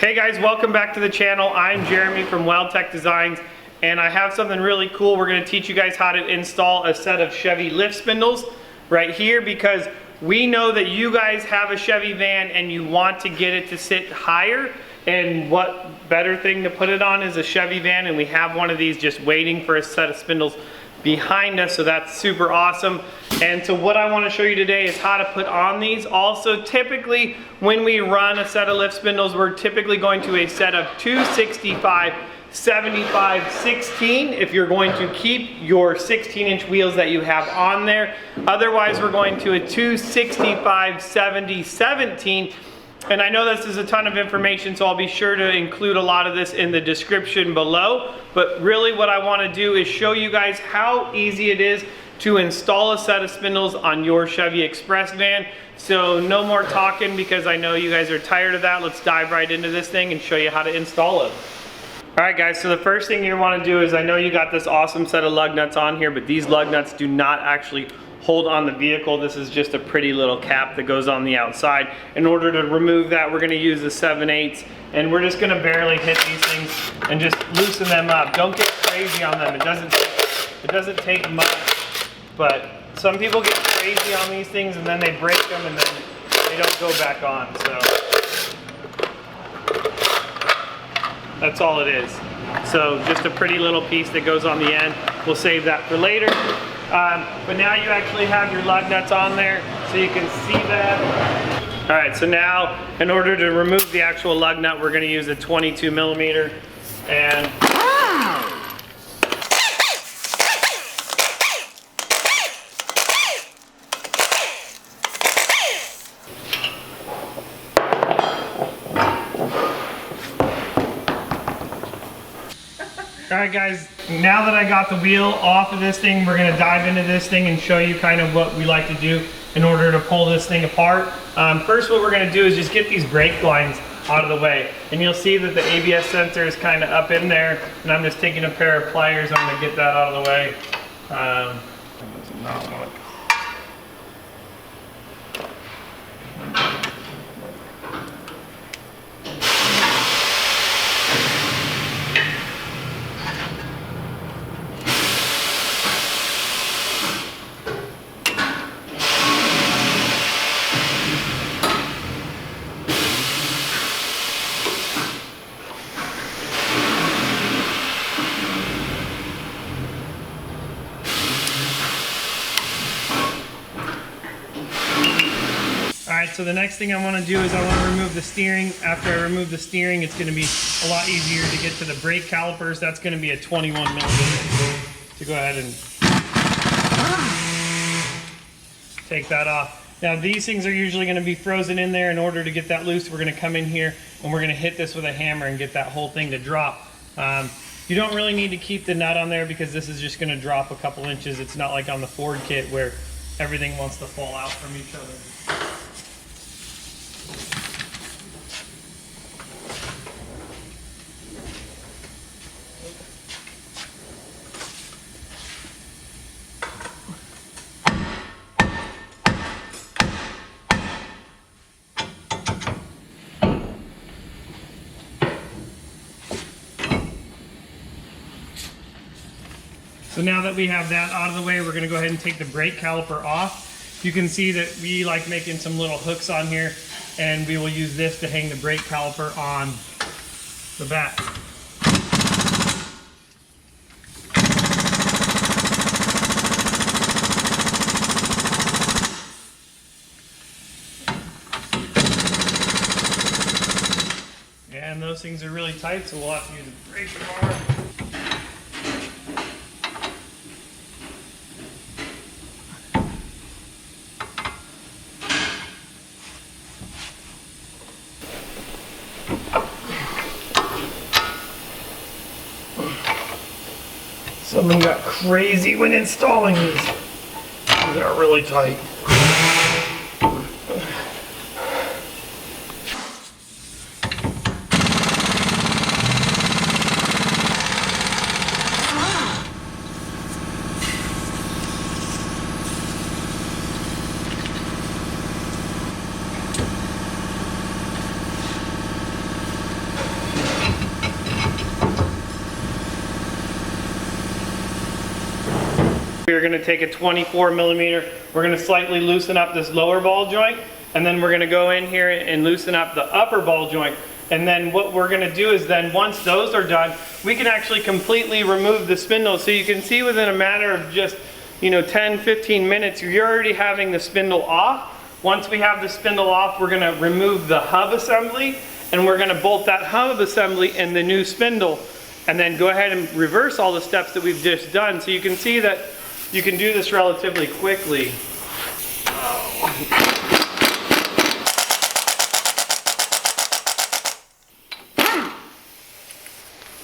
Hey guys, welcome back to the channel. I'm Jeremy from WeldTec Designs, and I have something really cool. We're going to teach you guys how to install a set of Chevy lift spindles right here, because we know that you guys have a Chevy van and you want to get it to sit higher, and what better thing to put it on is a Chevy van, and we have one of these just waiting for a set of spindles behind us, so that's super awesome. And so what I want to show you today is how to put on these. Also, typically when we run a set of lift spindles, we're typically going to a set of 265, 75, 16 if you're going to keep your 16-inch wheels that you have on there. Otherwise, we're going to a 265, 70, 17. And I know this is a ton of information, so I'll be sure to include a lot of this in the description below. But really what I want to do is show you guys how easy it is to install a set of spindles on your Chevy Express van. So no more talking, because I know you guys are tired of that. Let's dive right into this thing and show you how to install it. Alright guys, so the first thing you want to do is, I know you got this awesome set of lug nuts on here, but these lug nuts do not actually hold on the vehicle. This is just a pretty little cap that goes on the outside. In order to remove that, we're going to use the 7/8, and we're just going to barely hit these things and just loosen them up. Don't get crazy on them. It doesn't take much, but some people get crazy on these things and then they break them and then they don't go back on. So that's all it is. So just a pretty little piece that goes on the end. We'll save that for later. But now you actually have your lug nuts on there, so you can see that. All right, so now in order to remove the actual lug nut, we're going to use a 22 millimeter, and Alright guys, now that I got the wheel off of this thing, we're going to dive into this thing and show you kind of what we like to do in order to pull this thing apart. First, what we're going to do is just get these brake lines out of the way. And you'll see that the ABS sensor is kind of up in there, and I'm just taking a pair of pliers. I'm going to get that out of the way. That does not want to. So the next thing I want to do is I want to remove the steering. After I remove the steering, it's going to be a lot easier to get to the brake calipers. That's going to be a 21 millimeter. To go ahead and take that off. Now these things are usually going to be frozen in there. In order to get that loose, we're going to come in here and we're going to hit this with a hammer and get that whole thing to drop. You don't really need to keep the nut on there, because this is just going to drop a couple inches. It's not like on the Ford kit where everything wants to fall out from each other. So now that we have that out of the way, we're going to go ahead and take the brake caliper off. You can see that we like making some little hooks on here, and we will use this to hang the brake caliper on the back. And those things are really tight, so we'll have to use a brake bar. Something got crazy when installing these. They're really tight. We're going to take a 24 millimeter. We're going to slightly loosen up this lower ball joint, and then we're going to go in here and loosen up the upper ball joint. And then what we're going to do is then once those are done, we can actually completely remove the spindle. So you can see within a matter of just 10-15 minutes, you're already having the spindle off. Once we have the spindle off, we're going to remove the hub assembly, and we're going to bolt that hub assembly in the new spindle, and then go ahead and reverse all the steps that we've just done. So you can see that you can do this relatively quickly.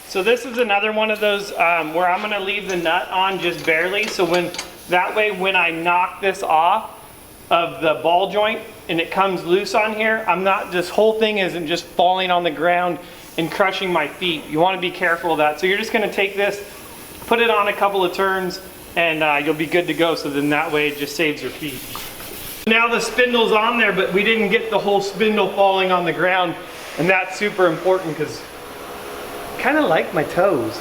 So this is another one of those where I'm going to leave the nut on just barely, so that way when I knock this off of the ball joint and it comes loose on here, this whole thing isn't just falling on the ground and crushing my feet. You want to be careful of that. So you're just going to take this, put it on a couple of turns, and you'll be good to go. So then that way it just saves your feet. Now the spindle's on there, but we didn't get the whole spindle falling on the ground, and that's super important because I kind of like my toes.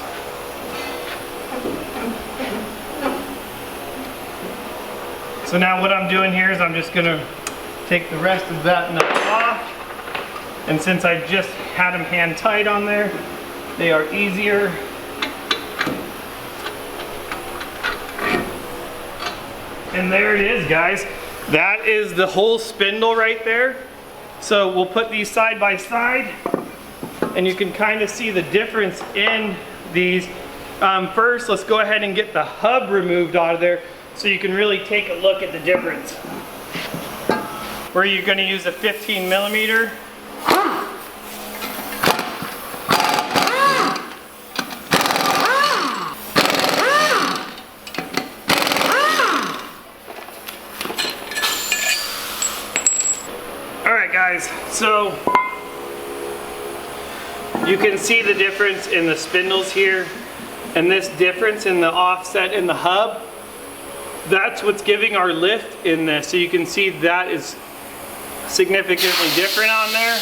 So now what I'm doing here is I'm just going to take the rest of that nut off, and since I just had them hand tight on there, they are easier. And there it is, guys. That is the whole spindle right there. So we'll put these side by side, and you can kind of see the difference in these. First, let's go ahead and get the hub removed out of there so you can really take a look at the difference. Where you're going to use a 15 millimeter. Alright guys, so you can see the difference in the spindles here, and this difference in the offset in the hub. That's what's giving our lift in this. So you can see that is significantly different on there.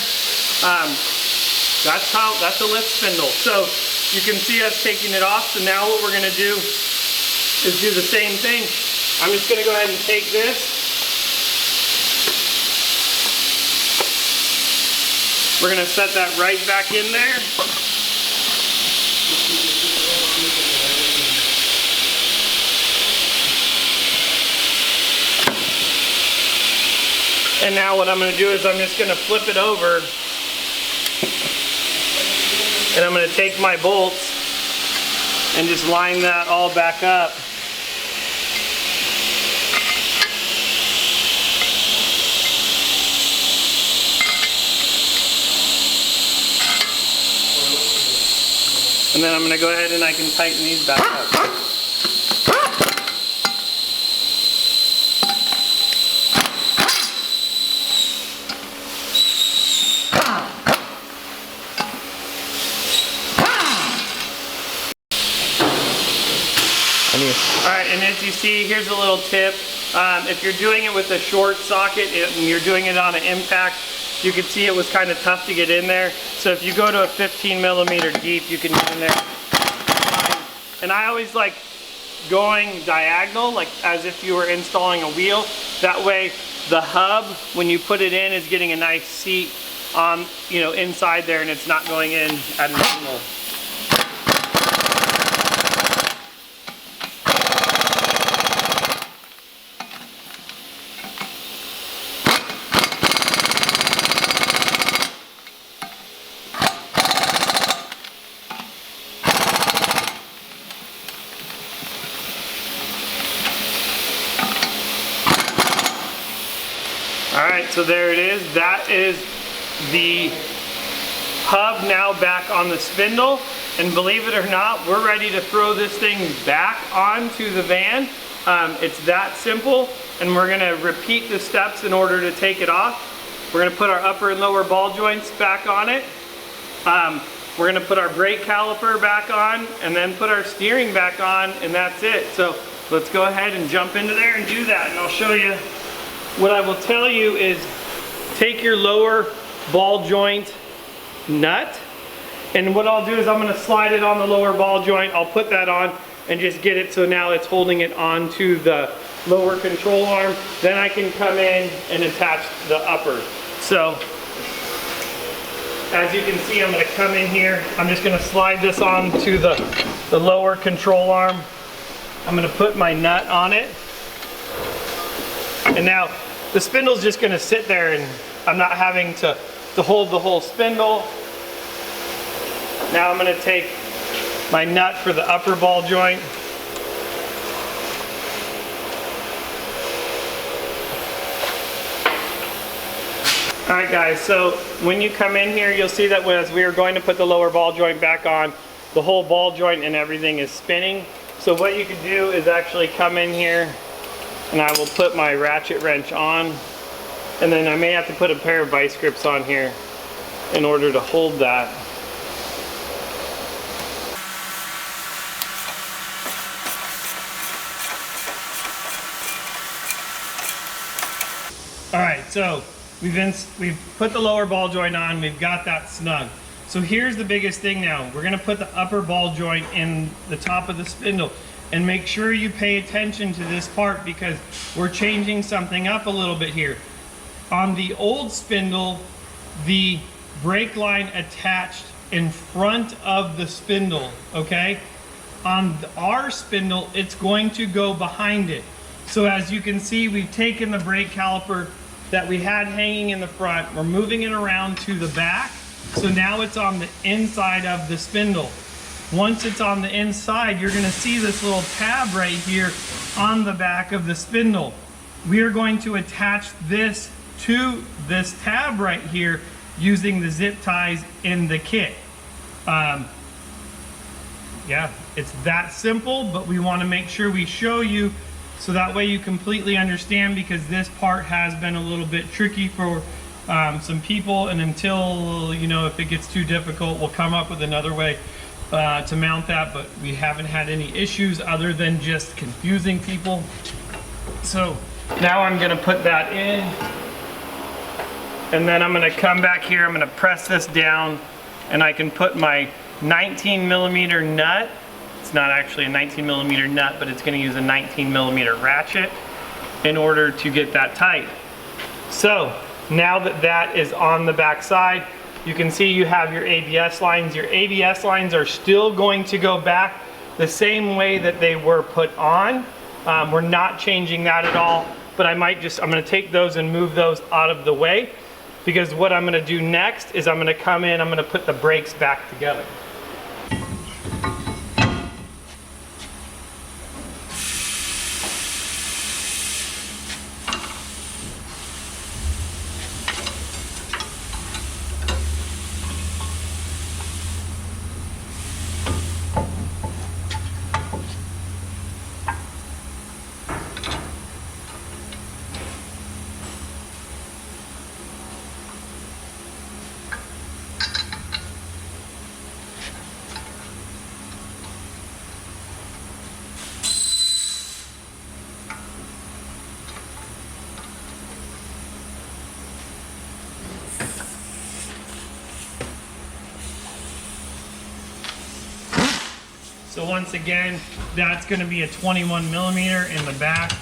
That's a lift spindle. So you can see us taking it off. So now what we're going to do is do the same thing. I'm just going to go ahead and take this. We're going to set that right back in there. And now what I'm going to do is I'm just going to flip it over, and I'm going to take my bolts and just line that all back up. And then I'm going to go ahead and I can tighten these back up. Alright, and as you see, here's a little tip. If you're doing it with a short socket and you're doing it on an impact, you can see it was kind of tough to get in there. So if you go to a 15 millimeter deep, you can get in there. And I always like going diagonal, like as if you were installing a wheel. That way the hub, when you put it in, is getting a nice seat on, inside there, and it's not going in at an angle. Alright, so there it is. That is the hub now back on the spindle. And believe it or not, we're ready to throw this thing back onto the van. It's that simple. And we're going to repeat the steps in order to take it off. We're going to put our upper and lower ball joints back on it. We're going to put our brake caliper back on, and then put our steering back on, and that's it. So let's go ahead and jump into there and do that, and I'll show you. What I will tell you is take your lower ball joint nut, and what I'll do is I'm going to slide it on the lower ball joint. I'll put that on, and just get it so now it's holding it onto the lower control arm. Then I can come in and attach the upper. So as you can see, I'm going to come in here. I'm just going to slide this onto the lower control arm. I'm going to put my nut on it. And now the spindle's just going to sit there, and I'm not having to hold the whole spindle. Now I'm going to take my nut for the upper ball joint. Alright guys, so when you come in here, you'll see that as we are going to put the lower ball joint back on, the whole ball joint and everything is spinning. So what you can do is actually come in here, and I will put my ratchet wrench on, and then I may have to put a pair of vice grips on here in order to hold that. Alright, so we've put the lower ball joint on, we've got that snug. So here's the biggest thing now. We're gonna put the upper ball joint in the top of the spindle, and make sure you pay attention to this part because we're changing something up a little bit here. On the old spindle, the brake line attached in front of the spindle, okay? On our spindle, it's going to go behind it. So as you can see, we've taken the brake caliper that we had hanging in the front, we're moving it around to the back, so now it's on the inside of the spindle. Once it's on the inside, you're gonna see this little tab right here on the back of the spindle. We are going to attach this to this tab right here using the zip ties in the kit. Yeah, it's that simple, but we wanna make sure we show you so that way you completely understand, because this part has been a little bit tricky for some people, and until, you know, if it gets too difficult, we'll come up with another way to mount that, but we haven't had any issues other than just confusing people. So now I'm gonna put that in, and then I'm gonna come back here, I'm gonna press this down, and I can put my 19mm nut. It's not actually a 19mm nut, but it's going to use a 19mm ratchet in order to get that tight. So now that that is on the back side, you can see you have your ABS lines. Your ABS lines are still going to go back the same way that they were put on. We're not changing that at all, but I'm going to take those and move those out of the way, because what I'm going to do next is I'm going to come in, I'm going to put the brakes back together. So once again, that's going to be a 21mm in the back.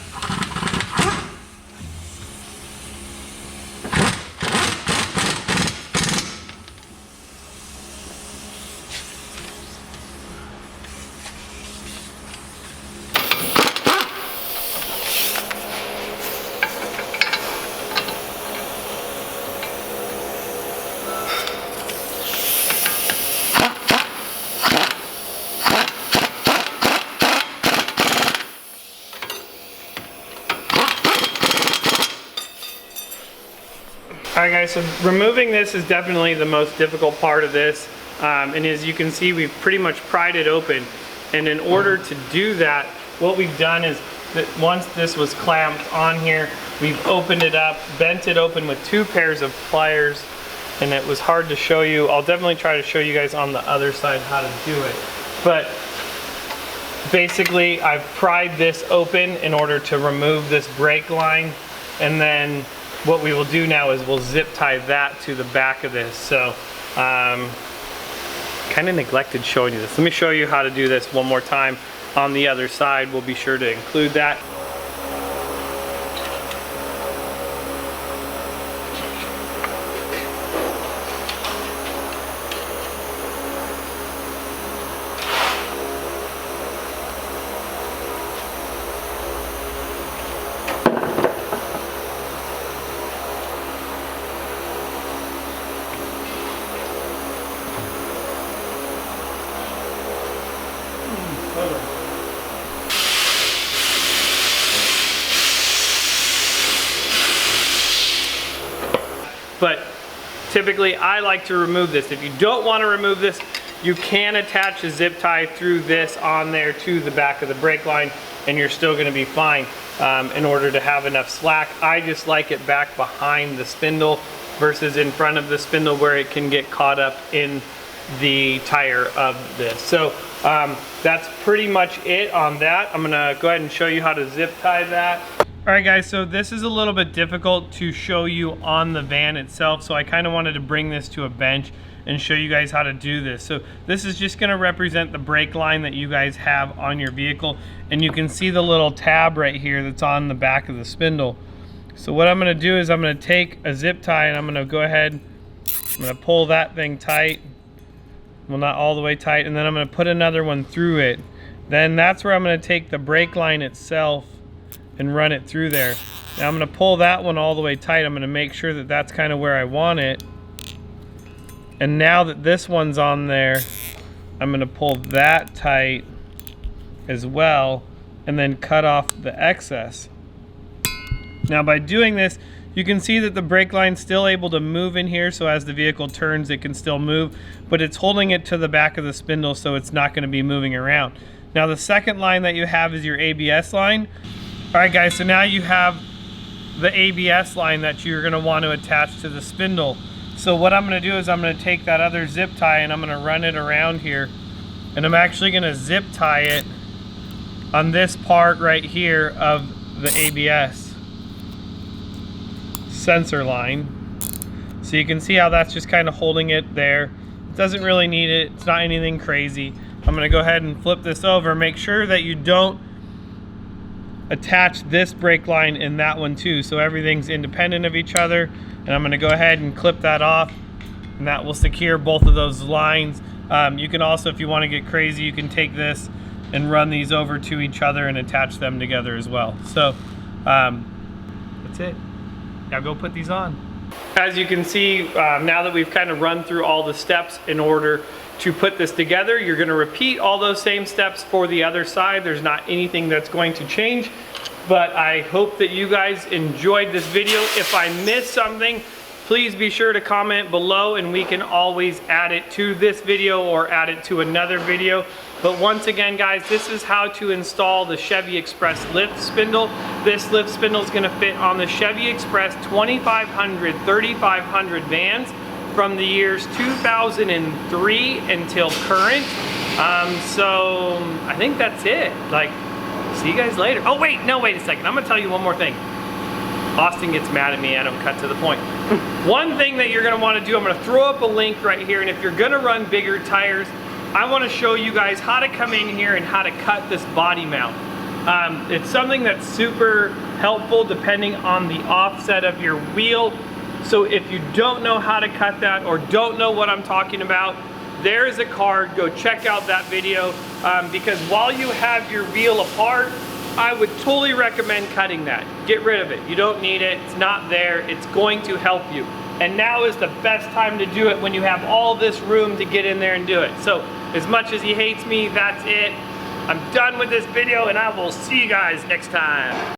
Alright guys, so removing this is definitely the most difficult part of this, and as you can see, we've pretty much pried it open, and in order to do that, what we've done is that once this was clamped on here, we've opened it up, bent it open with 2 pairs of pliers, and it was hard to show you. I'll definitely try to show you guys on the other side how to do it, but basically I've pried this open in order to remove this brake line, and then what we will do now is we'll zip tie that to the back of this. So kind of neglected showing you this. Let me show you how to do this one more time. on the other side. We'll be sure to include that. But typically I like to remove this. If you don't want to remove this, you can attach a zip tie through this on there to the back of the brake line, and you're still going to be fine in order to have enough slack. I just like it back behind the spindle versus in front of the spindle where it can get caught up in the tire of this. So that's pretty much it on that. I'm gonna go ahead and show you how to zip tie that. All right guys, so this is a little bit difficult to show you on the van itself, so I kind of wanted to bring this to a bench and show you guys how to do this. So this is just going to represent the brake line that you guys have on your vehicle, and you can see the little tab right here that's on the back of the spindle. So what I'm going to do is I'm going to take a zip tie and I'm going to go ahead, I'm going to pull that thing tight, well not all the way tight, and then I'm going to put another one through it. Then that's where I'm going to take the brake line itself and run it through there. Now I'm going to pull that one all the way tight. I'm going to make sure that that's kind of where I want it. And now that this one's on there, I'm going to pull that tight as well and then cut off the excess. Now by doing this, you can see that the brake line's still able to move in here, so as the vehicle turns it can still move, but it's holding it to the back of the spindle so it's not going to be moving around. Now the second line that you have is your ABS line. Alright guys, so now you have the ABS line that you're going to want to attach to the spindle. So what I'm going to do is I'm going to take that other zip tie and I'm going to run it around here, and I'm actually going to zip tie it on this part right here of the ABS sensor line. So you can see how that's just kind of holding it there. It doesn't really need it, it's not anything crazy. I'm going to go ahead and flip this over. Make sure that you don't attach this brake line in that one too, so everything's independent of each other. And I'm going to go ahead and clip that off, and that will secure both of those lines. You can also, if you want to get crazy, you can take this and run these over to each other and attach them together as well. So that's it. Now go put these on. As you can see, now that we've kind of run through all the steps in order to put this together, you're going to repeat all those same steps for the other side. There's not anything that's going to change, but I hope that you guys enjoyed this video. If I missed something, please be sure to comment below and we can always add it to this video or add it to another video. But once again guys, this is how to install the Chevy Express lift spindle. This lift spindle is going to fit on the Chevy Express 2500, 3500 vans from the years 2003 until current. So I think that's it. Like, see you guys later. Oh wait, no, wait a second. I'm gonna tell you one more thing. Austin gets mad at me and I'm cut to the point. One thing that you're gonna wanna do, I'm gonna throw up a link right here, and if you're gonna run bigger tires, I wanna show you guys how to come in here and how to cut this body mount. It's something that's super helpful depending on the offset of your wheel. So if you don't know how to cut that or don't know what I'm talking about, there is a card. Go check out that video, because while you have your wheel apart, I would totally recommend cutting that. Get rid of it. You don't need it. It's not there. It's going to help you. And now is the best time to do it, when you have all this room to get in there and do it. So as much as he hates me, that's it. I'm done with this video and I will see you guys next time.